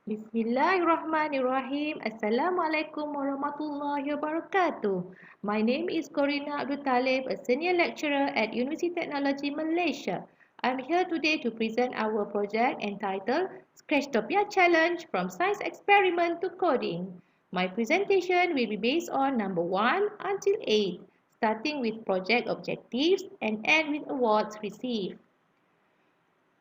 Bismillahirrahmanirrahim. Assalamualaikum warahmatullahi wabarakatuh. My name is Corina Abdul Talib, a senior lecturer at University Technology Malaysia. I'm here today to present our project entitled Scratchtopia Challenge from Science Experiment to Coding. My presentation will be based on number 1 until 8, starting with project objectives and end with awards received.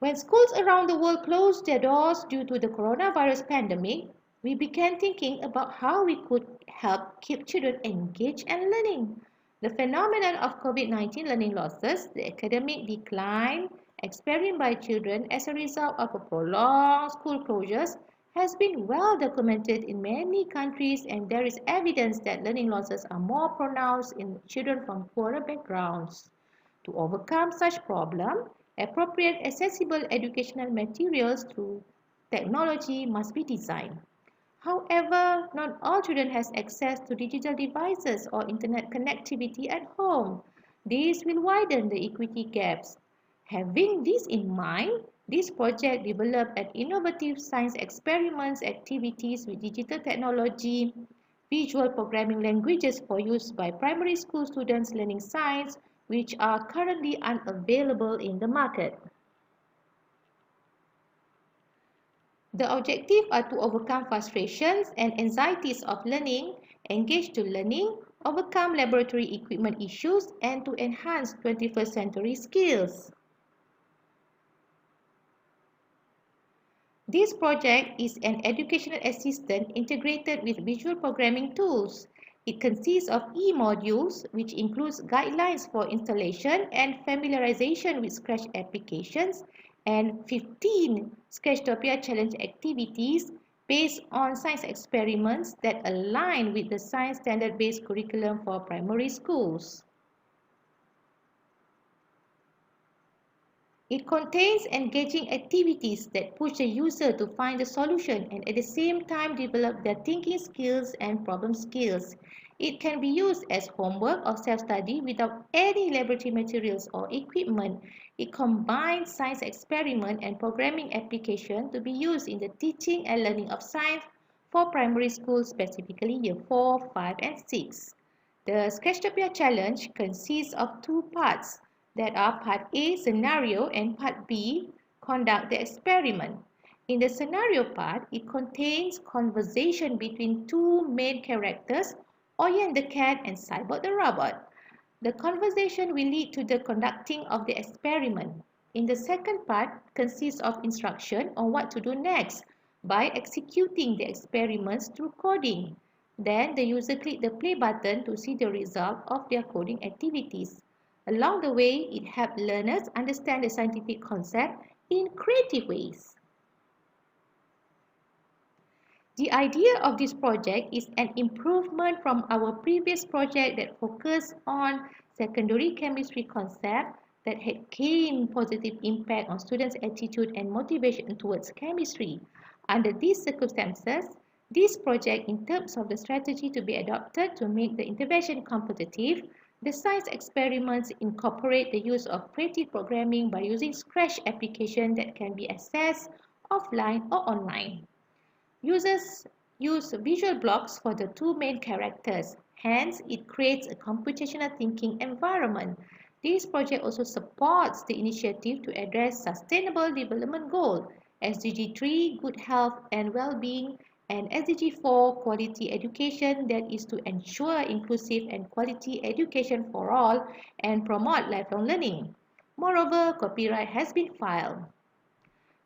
When schools around the world closed their doors due to the coronavirus pandemic, we began thinking about how we could help keep children engaged and learning. The phenomenon of COVID-19 learning losses, the academic decline experienced by children as a result of a prolonged school closures, has been well documented in many countries, and there is evidence that learning losses are more pronounced in children from poorer backgrounds. To overcome such problem, appropriate accessible educational materials through technology must be designed. However, not all children has access to digital devices or internet connectivity at home. This will widen the equity gaps. Having this in mind, this project developed an innovative science experiments activities with digital technology, visual programming languages for use by primary school students learning science, which are currently unavailable in the market. The objectives are to overcome frustrations and anxieties of learning, engage to learning, overcome laboratory equipment issues, and to enhance 21st century skills. This project is an educational assistant integrated with visual programming tools. It consists of e-modules, which includes guidelines for installation and familiarization with Scratch applications, and 15 Scratchtopia challenge activities based on science experiments that align with the science standard-based curriculum for primary schools. It contains engaging activities that push the user to find the solution and at the same time develop their thinking skills and problem skills. It can be used as homework or self-study without any laboratory materials or equipment. It combines science experiment and programming application to be used in the teaching and learning of science for primary schools, specifically year 4, 5, and 6. The Scratchtopia challenge consists of two parts that are part A scenario and part B conduct the experiment. In the scenario part, it contains conversation between two main characters, Oyen the cat and Cyborg the robot. The conversation will lead to the conducting of the experiment. In the second part consists of instruction on what to do next by executing the experiments through coding. Then the user click the play button to see the result of their coding activities. Along the way, it helps learners understand the scientific concept in creative ways. The idea of this project is an improvement from our previous project that focused on secondary chemistry concept that had keen positive impact on students' attitude and motivation towards chemistry. Under these circumstances, this project, in terms of the strategy to be adopted to make the intervention competitive, the science experiments incorporate the use of creative programming by using Scratch application that can be accessed offline or online. Users use visual blocks for the two main characters. Hence, it creates a computational thinking environment. This project also supports the initiative to address Sustainable Development Goal, SDG 3, good health and well-being, and SDG 4, quality education, that is to ensure inclusive and quality education for all and promote lifelong learning. Moreover, copyright has been filed.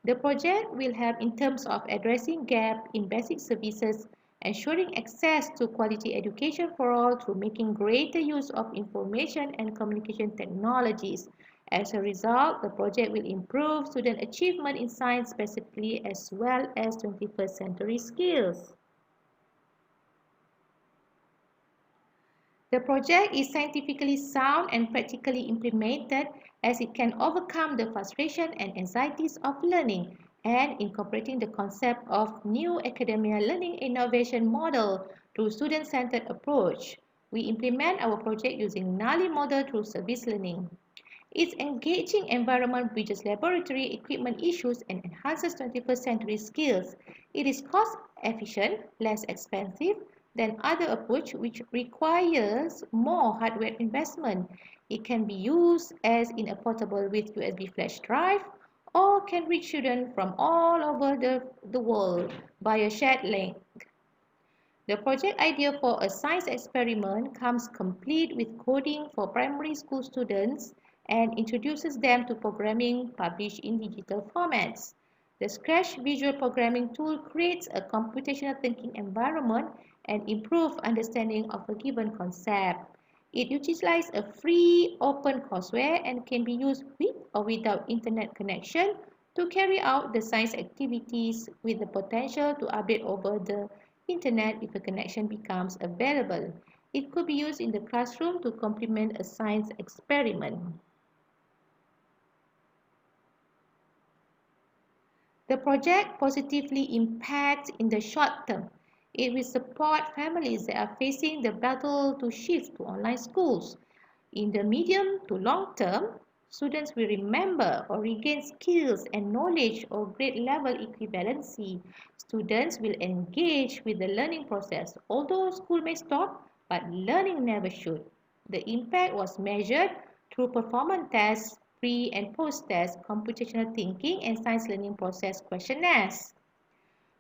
The project will help in terms of addressing gap in basic services, ensuring access to quality education for all through making greater use of information and communication technologies. As a result, the project will improve student achievement in science specifically as well as 21st century skills. The project is scientifically sound and practically implemented as it can overcome the frustration and anxieties of learning and incorporating the concept of new academia learning innovation model through student-centered approach. We implement our project using NALI model through service learning. Its engaging environment bridges laboratory equipment issues and enhances 21st century skills. It is cost efficient, less expensive than other approach which requires more hardware investment. It can be used as in a portable with USB flash drive or can reach students from all over the world via shared link. The project idea for a science experiment comes complete with coding for primary school students and introduces them to programming published in digital formats. The Scratch visual programming tool creates a computational thinking environment and improves understanding of a given concept. It utilizes a free open courseware and can be used with or without internet connection to carry out the science activities with the potential to update over the internet if a connection becomes available. It could be used in the classroom to complement a science experiment. The project positively impacts in the short term. It will support families that are facing the battle to shift to online schools. In the medium to long term, students will remember or regain skills and knowledge or grade level equivalency. Students will engage with the learning process. Although school may stop, but learning never should. The impact was measured through performance tests, pre and post test, computational thinking, and science learning process questionnaires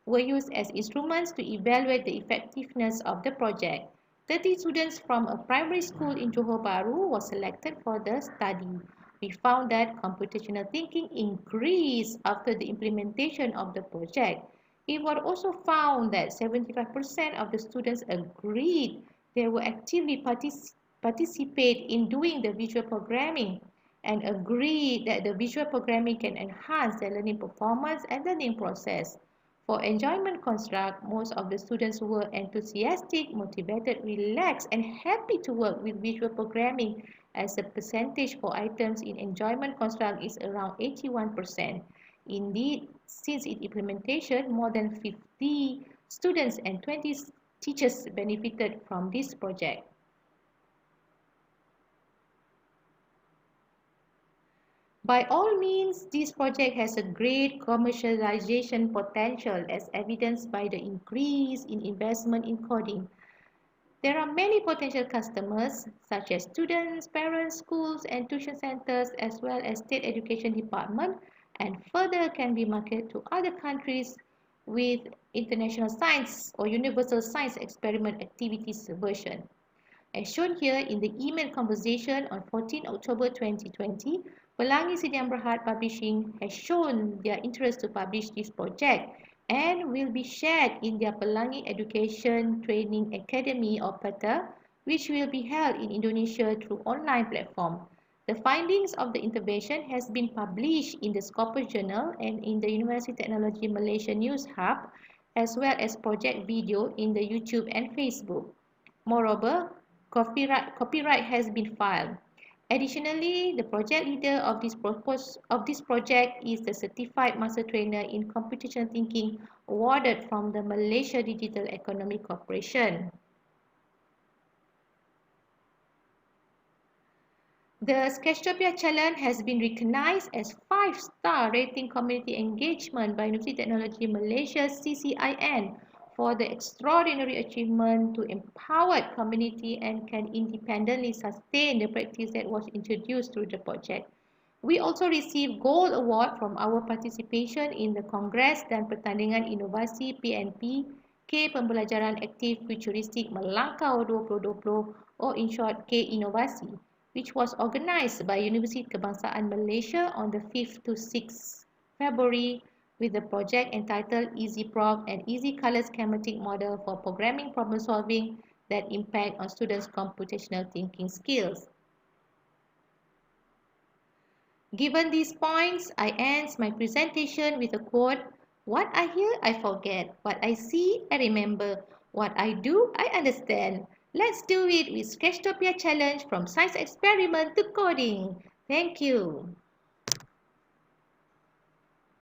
were used as instruments to evaluate the effectiveness of the project. 30 students from a primary school in Johor Bahru were selected for the study. We found that computational thinking increased after the implementation of the project. It was also found that 75% of the students agreed they will actively participate in doing the visual programming and agreed that the visual programming can enhance their learning performance and learning process. For enjoyment construct, most of the students were enthusiastic, motivated, relaxed, and happy to work with visual programming as the percentage for items in enjoyment construct is around 81%. Indeed, since its implementation, more than 50 students and 20 teachers benefited from this project. By all means, this project has a great commercialization potential as evidenced by the increase in investment in coding. There are many potential customers such as students, parents, schools and tuition centers as well as state education department and further can be marketed to other countries with international science or universal science experiment activities version. As shown here in the email conversation on 14 October 2020, Pelangi Sdn Bhd Publishing has shown their interest to publish this project and will be shared in their Pelangi Education Training Academy or PETA, which will be held in Indonesia through online platform. The findings of the intervention has been published in the Scopus Journal and in the University Technology Malaysia News Hub, as well as project video in the YouTube and Facebook. Moreover, copyright has been filed. Additionally, the project leader of this project is the Certified Master Trainer in Computational Thinking awarded from the Malaysia Digital Economy Corporation. The Sketchtopia Challenge has been recognized as 5-star rating community engagement by University Technology Malaysia CCIN for the extraordinary achievement to empower community and can independently sustain the practice that was introduced through the project. We also received Gold Award from our participation in the Kongres dan Pertandingan Inovasi PNP K Pembelajaran Aktif Futuristik Melangkau 2020 or in short K Inovasi, which was organized by Universiti Kebangsaan Malaysia on the 5th to 6th February with the project entitled EasyProg, an easy color schematic model for programming problem solving that impact on students' computational thinking skills. Given these points, I end my presentation with a quote, "What I hear, I forget. What I see, I remember. What I do, I understand. Let's do it with Sketchtopia Challenge from science experiment to coding." Thank you.